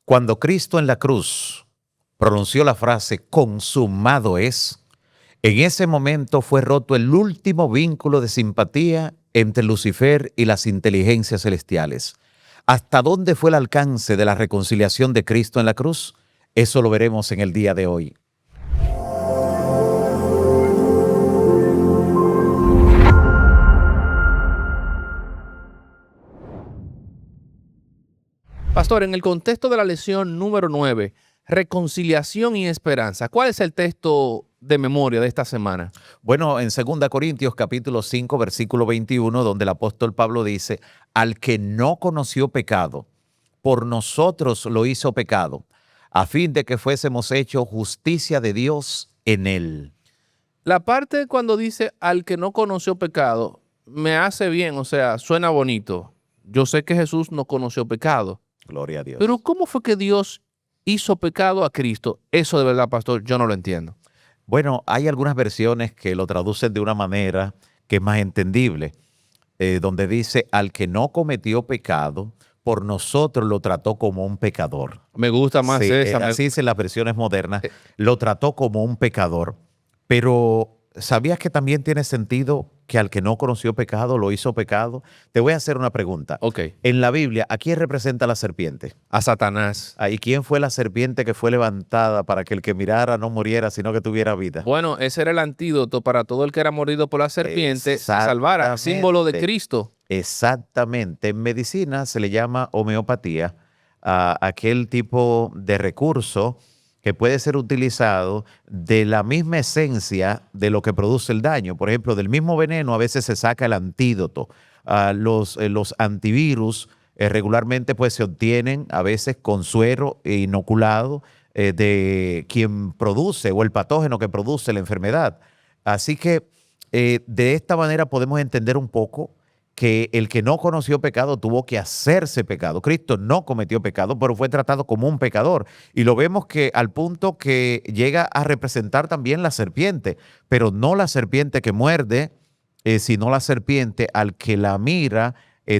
Cuando Cristo en la cruz pronunció la frase consumado es, en ese momento fue roto el último vínculo de simpatía entre Lucifer y las inteligencias celestiales. ¿Hasta dónde fue el alcance de la reconciliación de Cristo en la cruz? Eso lo veremos en el día de hoy. Pastor, en el contexto de la lección número 9, reconciliación y esperanza, ¿cuál es el texto de memoria de esta semana? Bueno, en 2 Corintios capítulo 5, versículo 21, donde el apóstol Pablo dice, al que no conoció pecado, por nosotros lo hizo pecado, a fin de que fuésemos hechos justicia de Dios en él. La parte cuando dice al que no conoció pecado, me hace bien, o sea, suena bonito. Yo sé que Jesús no conoció pecado. Gloria a Dios. Pero ¿cómo fue que Dios hizo pecado a Cristo? Eso de verdad, pastor, yo no lo entiendo. Bueno, hay algunas versiones que lo traducen de una manera que es más entendible, donde dice, al que no cometió pecado, por nosotros lo trató como un pecador. Me gusta más Sí, esa. así dicen las versiones modernas, lo trató como un pecador. Pero, ¿sabías que también tiene sentido que al que no conoció pecado lo hizo pecado? Te voy a hacer una pregunta. Ok. En la Biblia, ¿a quién representa la serpiente? A Satanás. ¿Y quién fue la serpiente que fue levantada para que el que mirara no muriera, sino que tuviera vida? Bueno, ese era el antídoto para todo el que era mordido por la serpiente, salvara, símbolo de Cristo. Exactamente. En medicina se le llama homeopatía a aquel tipo de recurso que puede ser utilizado de la misma esencia de lo que produce el daño. Por ejemplo, del mismo veneno a veces se saca el antídoto. Los antivirus regularmente pues se obtienen a veces con suero inoculado de quien produce o el patógeno que produce la enfermedad. Así que de esta manera podemos entender un poco que el que no conoció pecado tuvo que hacerse pecado. Cristo no cometió pecado, pero fue tratado como un pecador. Y lo vemos que al punto que llega a representar también la serpiente, pero no la serpiente que muerde, sino la serpiente al que la mira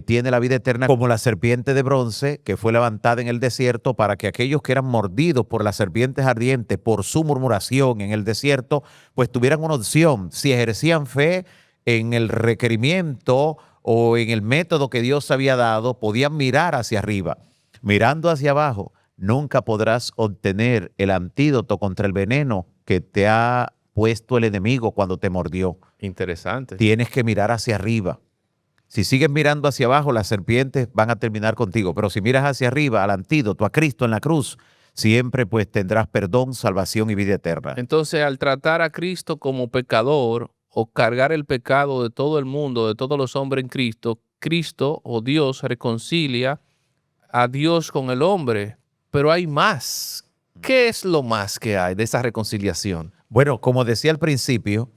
tiene la vida eterna, como la serpiente de bronce que fue levantada en el desierto para que aquellos que eran mordidos por las serpientes ardientes por su murmuración en el desierto, pues tuvieran una opción. Si ejercían fe en el requerimiento o en el método que Dios había dado, podían mirar hacia arriba. Mirando hacia abajo, nunca podrás obtener el antídoto contra el veneno que te ha puesto el enemigo cuando te mordió. Interesante. Tienes que mirar hacia arriba. Si sigues mirando hacia abajo, las serpientes van a terminar contigo. Pero si miras hacia arriba, al antídoto, a Cristo en la cruz, siempre pues tendrás perdón, salvación y vida eterna. Entonces, al tratar a Cristo como pecador o cargar el pecado de todo el mundo, de todos los hombres en Cristo, Cristo o Dios reconcilia a Dios con el hombre. Pero hay más. ¿Qué es lo más que hay de esa reconciliación? Bueno, como decía al principio,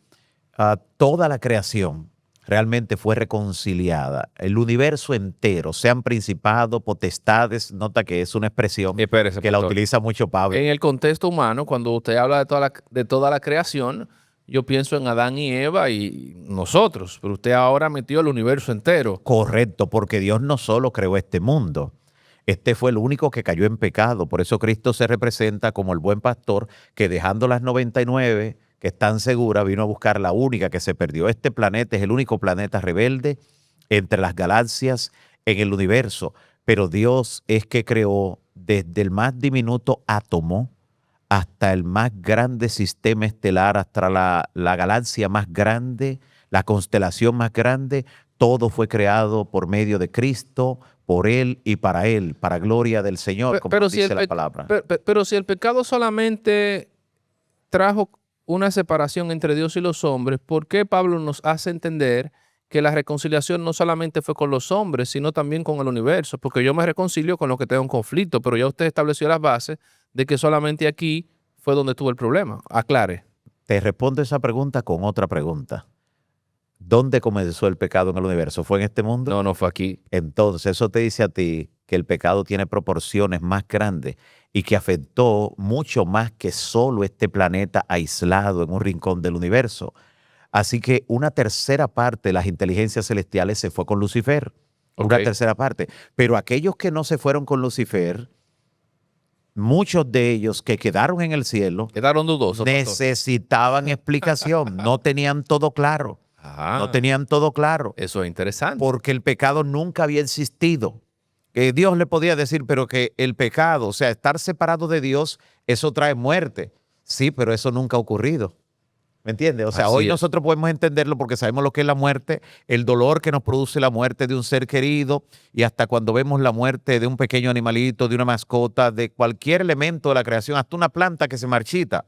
toda la creación realmente fue reconciliada. El universo entero, sean principados, potestades, nota que es una expresión Espérese, que la pastor. utiliza mucho Pablo. En el contexto humano, cuando usted habla de toda la creación, yo pienso en Adán y Eva y nosotros, pero usted ahora metió el universo entero. Correcto, porque Dios no solo creó este mundo. Este fue el único que cayó en pecado. Por eso Cristo se representa como el buen pastor que dejando las 99 que están seguras, vino a buscar la única que se perdió. Este planeta es el único planeta rebelde entre las galaxias en el universo. Pero Dios es que creó desde el más diminuto átomo hasta el más grande sistema estelar, hasta la galaxia más grande, la constelación más grande. Todo fue creado por medio de Cristo, por Él y para gloria del Señor, como dice la palabra. Pero si el pecado solamente trajo una separación entre Dios y los hombres, ¿por qué Pablo nos hace entender que la reconciliación no solamente fue con los hombres, sino también con el universo? Porque yo me reconcilio con lo que tengo un conflicto, pero ya usted estableció las bases de que solamente aquí fue donde tuvo el problema. Aclare. Te respondo esa pregunta con otra pregunta. ¿Dónde comenzó el pecado en el universo? ¿Fue en este mundo? No, no fue aquí. Entonces, eso te dice a ti que el pecado tiene proporciones más grandes y que afectó mucho más que solo este planeta aislado en un rincón del universo. Así que una tercera parte de las inteligencias celestiales se fue con Lucifer. Una tercera parte. Pero aquellos que no se fueron con Lucifer muchos de ellos que quedaron en el cielo Quedaron dudosos, pastor. necesitaban explicación, no tenían todo claro, no tenían todo claro, Eso es interesante. porque el pecado nunca había existido. Dios le podía decir, pero que el pecado, o sea, estar separado de Dios, eso trae muerte. Sí, pero eso nunca ha ocurrido. ¿Me entiendes? O sea, Así hoy es. nosotros podemos entenderlo porque sabemos lo que es la muerte, el dolor que nos produce la muerte de un ser querido, y hasta cuando vemos la muerte de un pequeño animalito, de una mascota, de cualquier elemento de la creación, hasta una planta que se marchita.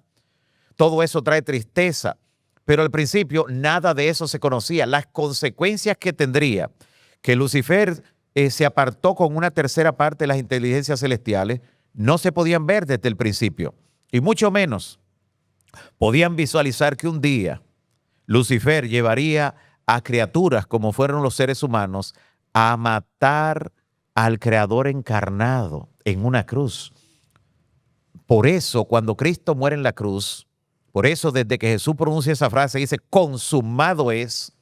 Todo eso trae tristeza. Pero al principio nada de eso se conocía. Las consecuencias que tendría que Lucifer se apartó con una tercera parte de las inteligencias celestiales no se podían ver desde el principio. Y mucho menos podían visualizar que un día Lucifer llevaría a criaturas como fueron los seres humanos a matar al Creador encarnado en una cruz. Por eso, cuando Cristo muere en la cruz, por eso desde que Jesús pronuncia esa frase, dice, consumado es.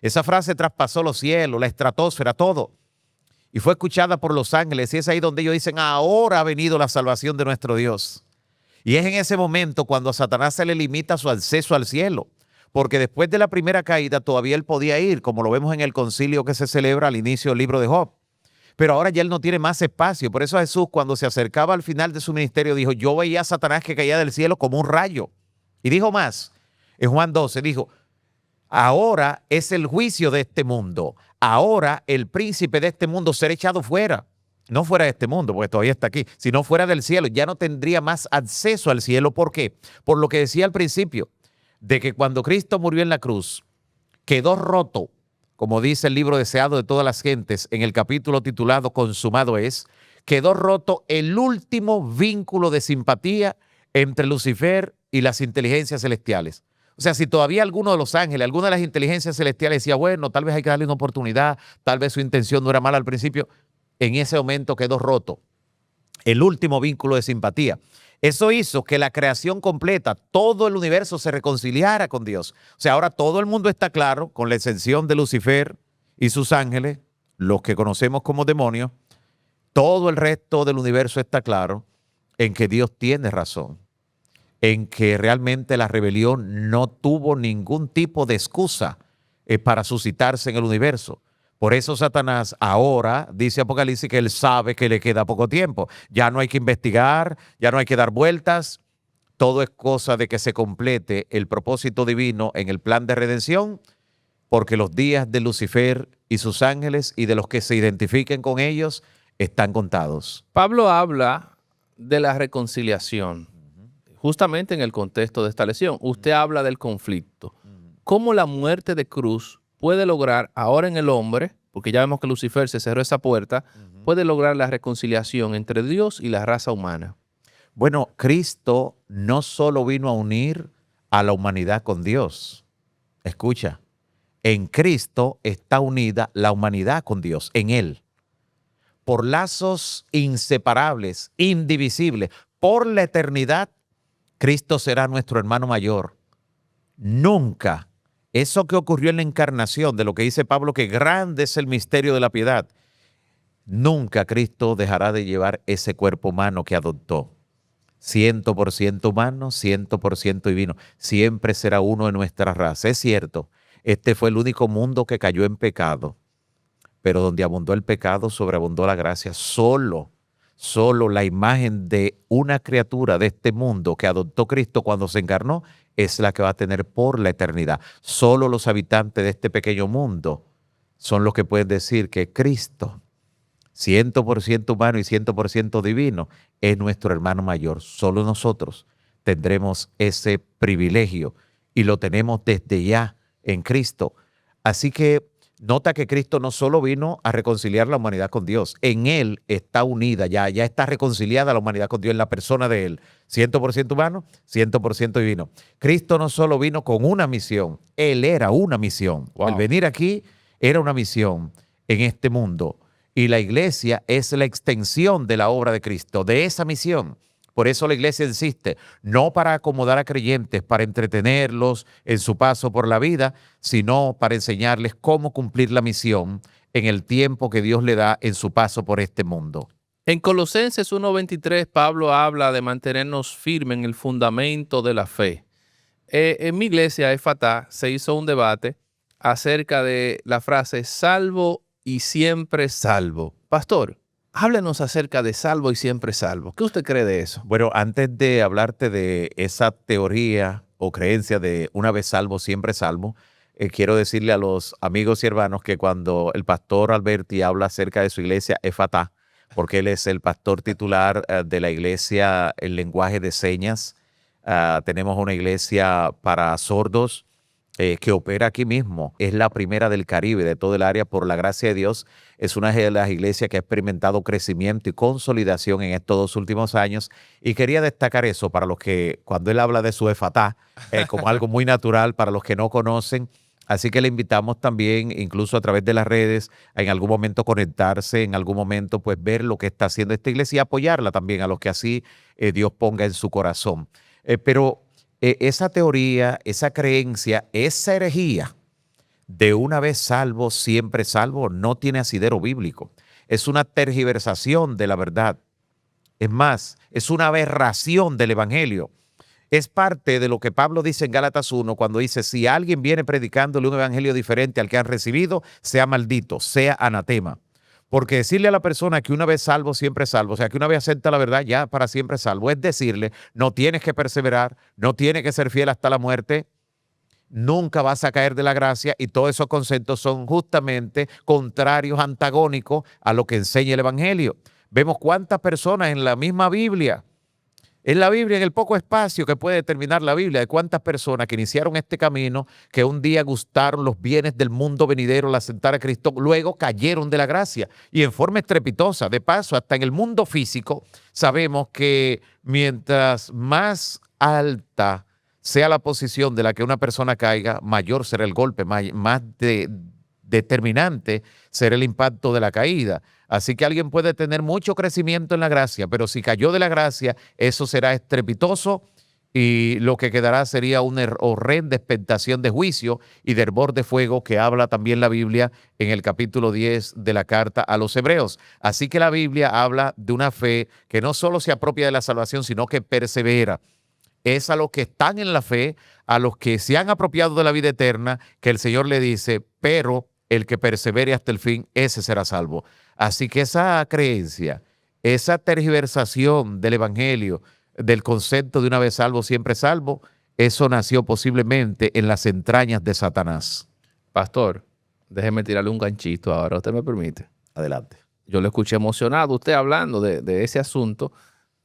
Esa frase traspasó los cielos, la estratosfera, todo. Y fue escuchada por los ángeles. Y es ahí donde ellos dicen, ahora ha venido la salvación de nuestro Dios. Y es en ese momento cuando a Satanás se le limita su acceso al cielo. Porque después de la primera caída todavía él podía ir, como lo vemos en el concilio que se celebra al inicio del libro de Job. Pero ahora ya él no tiene más espacio. Por eso Jesús, cuando se acercaba al final de su ministerio, dijo, yo veía a Satanás que caía del cielo como un rayo. Y dijo más, en Juan 12, dijo, ahora es el juicio de este mundo. Ahora el príncipe de este mundo será echado fuera. No fuera de este mundo, porque todavía está aquí, sino fuera del cielo. Ya no tendría más acceso al cielo. ¿Por qué? Por lo que decía al principio, de que cuando Cristo murió en la cruz, quedó roto, como dice el libro deseado de todas las gentes, en el capítulo titulado Consumado es, quedó roto el último vínculo de simpatía entre Lucifer y las inteligencias celestiales. O sea, si todavía alguno de los ángeles, alguna de las inteligencias celestiales decía, bueno, tal vez hay que darle una oportunidad, tal vez su intención no era mala al principio, en ese momento quedó roto el último vínculo de simpatía. Eso hizo que la creación completa, todo el universo se reconciliara con Dios. O sea, ahora todo el mundo está claro, con la excepción de Lucifer y sus ángeles, los que conocemos como demonios, todo el resto del universo está claro en que Dios tiene razón, en que realmente la rebelión no tuvo ningún tipo de excusa para suscitarse en el universo. Por eso Satanás ahora, dice Apocalipsis, que él sabe que le queda poco tiempo. Ya no hay que investigar, ya no hay que dar vueltas. Todo es cosa de que se complete el propósito divino en el plan de redención, porque los días de Lucifer y sus ángeles y de los que se identifiquen con ellos están contados. Pablo habla de la reconciliación, justamente en el contexto de esta lección. Usted habla del conflicto. ¿Cómo la muerte de cruz puede lograr ahora en el hombre, porque ya vemos que Lucifer se cerró esa puerta, puede lograr la reconciliación entre Dios y la raza humana? Bueno, Cristo no solo vino a unir a la humanidad con Dios. Escucha, en Cristo está unida la humanidad con Dios, en Él. Por lazos inseparables, indivisibles, por la eternidad, Cristo será nuestro hermano mayor. Nunca. Eso que ocurrió en la encarnación, de lo que dice Pablo, que grande es el misterio de la piedad, nunca Cristo dejará de llevar ese cuerpo humano que adoptó. 100% humano, 100% divino. Siempre será uno de nuestra raza. Es cierto, este fue el único mundo que cayó en pecado, pero donde abundó el pecado, sobreabundó la gracia. Solo la imagen de una criatura de este mundo que adoptó Cristo cuando se encarnó es la que va a tener por la eternidad. Solo los habitantes de este pequeño mundo son los que pueden decir que Cristo, 100% humano y 100% divino, es nuestro hermano mayor. Solo nosotros tendremos ese privilegio y lo tenemos desde ya en Cristo. Así que nota que Cristo no solo vino a reconciliar la humanidad con Dios, en Él está unida, ya está reconciliada la humanidad con Dios en la persona de Él, 100% humano, 100% divino. Cristo no solo vino con una misión, Él era una misión. Wow. El venir aquí era una misión en este mundo y la iglesia es la extensión de la obra de Cristo, de esa misión. Por eso la iglesia insiste, no para acomodar a creyentes, para entretenerlos en su paso por la vida, sino para enseñarles cómo cumplir la misión en el tiempo que Dios le da en su paso por este mundo. En Colosenses 1:23, Pablo habla de mantenernos firmes en el fundamento de la fe. En mi iglesia, Efatá, se hizo un debate acerca de la frase salvo y siempre salvo. Pastor, háblenos acerca de salvo y siempre salvo. ¿Qué usted cree de eso? Bueno, antes de hablarte de esa teoría o creencia de una vez salvo, siempre salvo, quiero decirle a los amigos y hermanos que cuando el pastor Alberti habla acerca de su iglesia Efatá, porque él es el pastor titular de la iglesia en lenguaje de señas, tenemos una iglesia para sordos que opera aquí mismo. Es la primera del Caribe, de todo el área, por la gracia de Dios. Es una de las iglesias que ha experimentado crecimiento y consolidación en estos 2 últimos años. Y quería destacar eso para los que, cuando él habla de su efatá, como algo muy natural para los que no conocen. Así que le invitamos también, incluso a través de las redes, a en algún momento conectarse, en algún momento pues ver lo que está haciendo esta iglesia y apoyarla también a los que así Dios ponga en su corazón. Pero esa teoría, esa creencia, esa herejía de una vez salvo, siempre salvo, no tiene asidero bíblico. Es una tergiversación de la verdad. Es más, es una aberración del evangelio. Es parte de lo que Pablo dice en Gálatas 1 cuando dice, si alguien viene predicándole un evangelio diferente al que han recibido, sea maldito, sea anatema. Porque decirle a la persona que una vez salvo, siempre salvo, o sea, que una vez acepta la verdad, ya para siempre salvo, es decirle, no tienes que perseverar, no tienes que ser fiel hasta la muerte, nunca vas a caer de la gracia, y todos esos conceptos son justamente contrarios, antagónicos a lo que enseña el evangelio. Vemos cuántas personas en la misma Biblia, en el poco espacio que puede determinar la Biblia, de cuántas personas que iniciaron este camino, que un día gustaron los bienes del mundo venidero al aceptar a Cristo, luego cayeron de la gracia y en forma estrepitosa. De paso, hasta en el mundo físico, sabemos que mientras más alta sea la posición de la que una persona caiga, mayor será el golpe, más determinante será el impacto de la caída. Así que alguien puede tener mucho crecimiento en la gracia, pero si cayó de la gracia, eso será estrepitoso y lo que quedará sería una horrenda expectación de juicio y de hervor de fuego que habla también la Biblia en el capítulo 10 de la carta a los Hebreos. Así que la Biblia habla de una fe que no solo se apropia de la salvación, sino que persevera. Es a los que están en la fe, a los que se han apropiado de la vida eterna, que el Señor le dice, pero el que persevere hasta el fin, ese será salvo. Así que esa creencia, esa tergiversación del evangelio, del concepto de una vez salvo, siempre salvo, eso nació posiblemente en las entrañas de Satanás. Pastor, déjeme tirarle un ganchito ahora, ¿usted me permite? Adelante. Yo lo escuché emocionado usted hablando de ese asunto,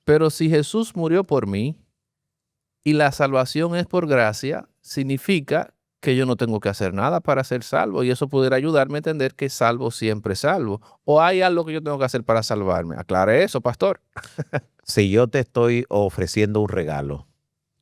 pero si Jesús murió por mí y la salvación es por gracia, significa que yo no tengo que hacer nada para ser salvo, y eso pudiera ayudarme a entender que salvo siempre salvo. ¿O hay algo que yo tengo que hacer para salvarme? Aclare eso, pastor. Si yo te estoy ofreciendo un regalo,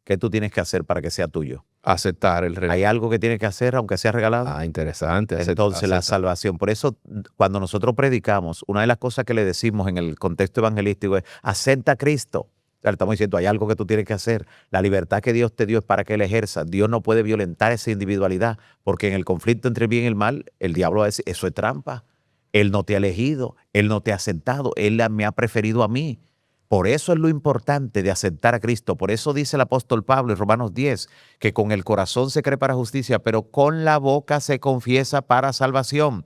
¿qué tú tienes que hacer para que sea tuyo? Aceptar el regalo. ¿Hay algo que tienes que hacer aunque sea regalado? Ah, interesante. Entonces la salvación. Por eso cuando nosotros predicamos, una de las cosas que le decimos en el contexto evangelístico es, acepta a Cristo. O sea, le estamos diciendo, hay algo que tú tienes que hacer. La libertad que Dios te dio es para que Él ejerza. Dios no puede violentar esa individualidad, porque en el conflicto entre el bien y el mal, el diablo va a decir, eso es trampa. Él no te ha elegido, Él no te ha aceptado, Él me ha preferido a mí. Por eso es lo importante de aceptar a Cristo. Por eso dice el apóstol Pablo en Romanos 10, que con el corazón se cree para justicia, pero con la boca se confiesa para salvación.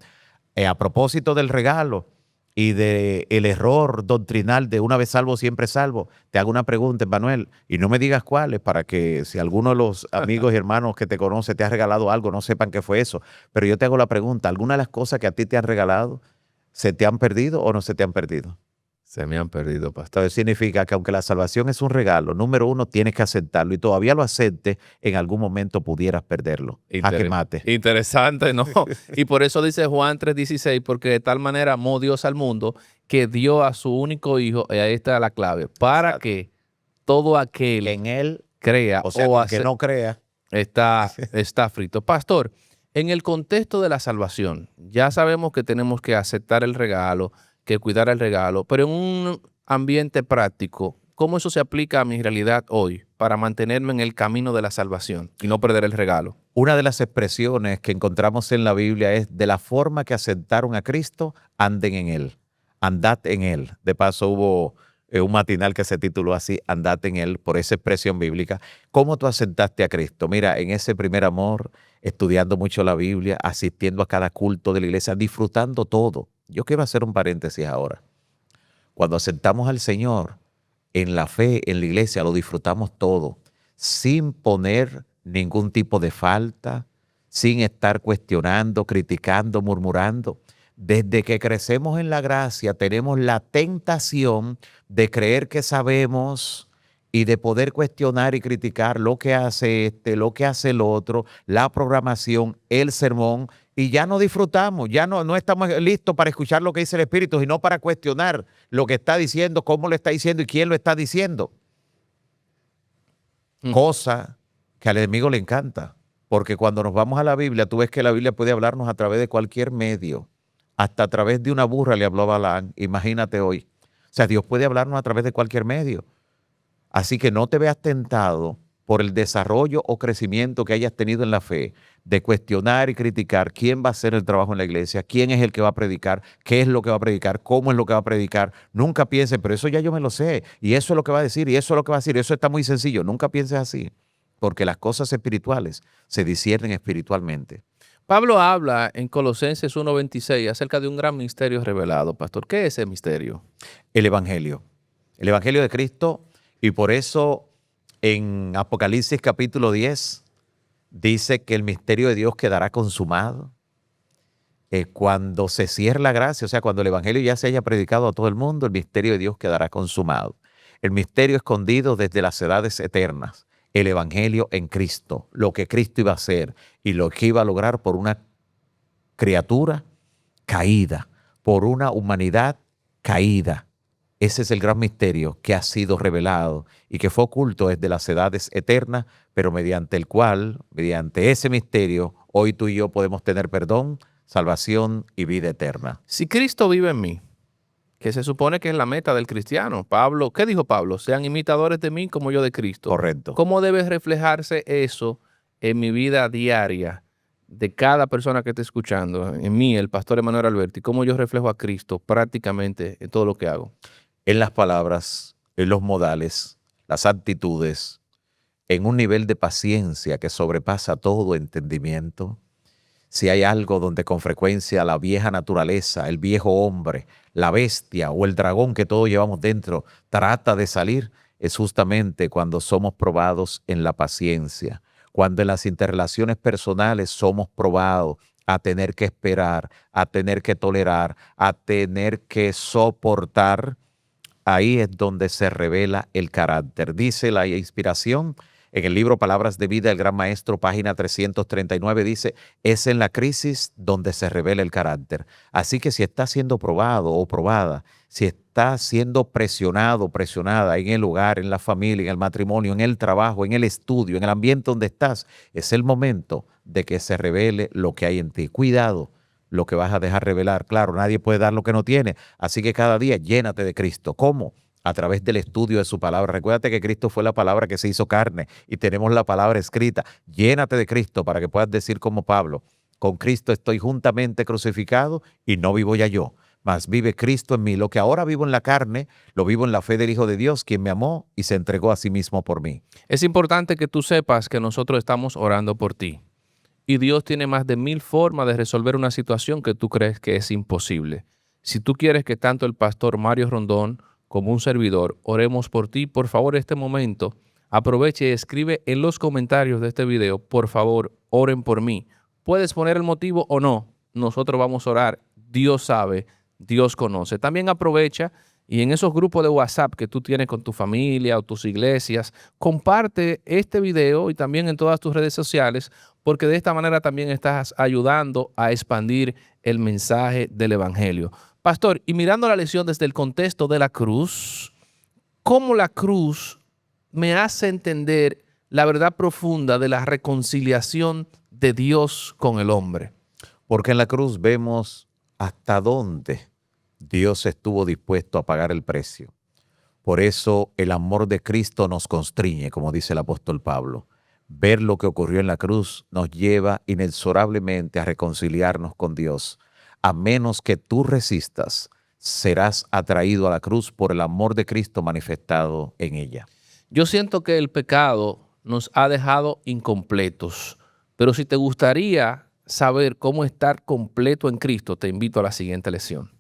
A propósito del regalo y del error doctrinal de una vez salvo, siempre salvo, te hago una pregunta, Emmanuel, y no me digas cuáles, para que si alguno de los amigos y hermanos que te conoce te ha regalado algo, no sepan qué fue eso. Pero yo te hago la pregunta, ¿alguna de las cosas que a ti te han regalado se te han perdido o no se te han perdido? Se me han perdido, pastor. Entonces significa que aunque la salvación es un regalo, número uno, tienes que aceptarlo, y todavía lo aceptes, en algún momento pudieras perderlo. A que mate. Interesante, ¿no? Y por eso dice Juan 3:16, porque de tal manera amó Dios al mundo que dio a su único hijo, y ahí está la clave, para que todo aquel en él crea o sea, que no crea, está frito. Pastor, en el contexto de la salvación, ya sabemos que tenemos que aceptar el regalo, que cuidar el regalo, pero en un ambiente práctico, ¿cómo eso se aplica a mi realidad hoy para mantenerme en el camino de la salvación y no perder el regalo? Una de las expresiones que encontramos en la Biblia es, de la forma que aceptaron a Cristo, anden en él. andad en Él. De paso hubo un matinal que se tituló así, andad en Él, por esa expresión bíblica. ¿Cómo tú aceptaste a Cristo? Mira, en ese primer amor, estudiando mucho la Biblia, asistiendo a cada culto de la iglesia, disfrutando todo. Yo quiero hacer un paréntesis ahora. Cuando aceptamos al Señor en la fe, en la iglesia, lo disfrutamos todo, sin poner ningún tipo de falta, sin estar cuestionando, criticando, murmurando. Desde que crecemos en la gracia, tenemos la tentación de creer que sabemos y de poder cuestionar y criticar lo que hace este, lo que hace el otro, la programación, el sermón, y ya no disfrutamos, ya no estamos listos para escuchar lo que dice el Espíritu, sino para cuestionar lo que está diciendo, cómo lo está diciendo y quién lo está diciendo. Cosa que al enemigo le encanta, porque cuando nos vamos a la Biblia, tú ves que la Biblia puede hablarnos a través de cualquier medio, hasta a través de una burra le habló Balaam, imagínate hoy. O sea, Dios puede hablarnos a través de cualquier medio. Así que no te veas tentado por el desarrollo o crecimiento que hayas tenido en la fe, de cuestionar y criticar quién va a hacer el trabajo en la iglesia, quién es el que va a predicar, qué es lo que va a predicar, cómo es lo que va a predicar. Nunca pienses, pero eso ya yo me lo sé, y eso es lo que va a decir, y eso es lo que va a decir, eso está muy sencillo. Nunca pienses así, porque las cosas espirituales se disciernen espiritualmente. Pablo habla en Colosenses 1:26 acerca de un gran misterio revelado, pastor. ¿Qué es ese misterio? El Evangelio de Cristo, y por eso en Apocalipsis capítulo 10 dice que el misterio de Dios quedará consumado cuando se cierre la gracia, o sea, cuando el Evangelio ya se haya predicado a todo el mundo, el misterio de Dios quedará consumado. El misterio escondido desde las edades eternas, el Evangelio en Cristo, lo que Cristo iba a hacer y lo que iba a lograr por una criatura caída, por una humanidad caída. Ese es el gran misterio que ha sido revelado y que fue oculto desde las edades eternas, pero mediante el cual, mediante ese misterio, hoy tú y yo podemos tener perdón, salvación y vida eterna. Si Cristo vive en mí, que se supone que es la meta del cristiano, Pablo, ¿qué dijo Pablo? Sean imitadores de mí como yo de Cristo. Correcto. ¿Cómo debe reflejarse eso en mi vida diaria de cada persona que esté escuchando? En mí, el pastor Emanuel Alberti, ¿cómo yo reflejo a Cristo prácticamente en todo lo que hago? En las palabras, en los modales, las actitudes, en un nivel de paciencia que sobrepasa todo entendimiento. Si hay algo donde con frecuencia la vieja naturaleza, el viejo hombre, la bestia o el dragón que todos llevamos dentro trata de salir, es justamente cuando somos probados en la paciencia, cuando en las interrelaciones personales somos probados a tener que esperar, a tener que tolerar, a tener que soportar. Ahí es donde se revela el carácter. Dice la inspiración en el libro Palabras de Vida, el Gran Maestro, página 339, dice, es en la crisis donde se revela el carácter. Así que si estás siendo probado o probada, si estás siendo presionado o presionada en el hogar, en la familia, en el matrimonio, en el trabajo, en el estudio, en el ambiente donde estás, es el momento de que se revele lo que hay en ti. Cuidado lo que vas a dejar revelar. Claro, nadie puede dar lo que no tiene. Así que cada día llénate de Cristo. ¿Cómo? A través del estudio de su palabra. Recuérdate que Cristo fue la palabra que se hizo carne y tenemos la palabra escrita. Llénate de Cristo para que puedas decir como Pablo, con Cristo estoy juntamente crucificado y no vivo ya yo, mas vive Cristo en mí. Lo que ahora vivo en la carne, lo vivo en la fe del Hijo de Dios, quien me amó y se entregó a sí mismo por mí. Es importante que tú sepas que nosotros estamos orando por ti. Y Dios tiene más de 1000 formas de resolver una situación que tú crees que es imposible. Si tú quieres que tanto el pastor Mario Rondón como un servidor oremos por ti, por favor, este momento, aproveche y escribe en los comentarios de este video, por favor, oren por mí. Puedes poner el motivo o no, nosotros vamos a orar. Dios sabe, Dios conoce. También aprovecha y en esos grupos de WhatsApp que tú tienes con tu familia o tus iglesias, comparte este video y también en todas tus redes sociales, porque de esta manera también estás ayudando a expandir el mensaje del Evangelio. Pastor, y mirando la lección desde el contexto de la cruz, ¿cómo la cruz me hace entender la verdad profunda de la reconciliación de Dios con el hombre? Porque en la cruz vemos hasta dónde Dios estuvo dispuesto a pagar el precio. Por eso el amor de Cristo nos constriñe, como dice el apóstol Pablo. Ver lo que ocurrió en la cruz nos lleva inexorablemente a reconciliarnos con Dios, a menos que tú resistas serás atraído a la cruz por el amor de Cristo manifestado en ella. Yo siento que el pecado nos ha dejado incompletos, pero si te gustaría saber cómo estar completo en Cristo, te invito a la siguiente lección.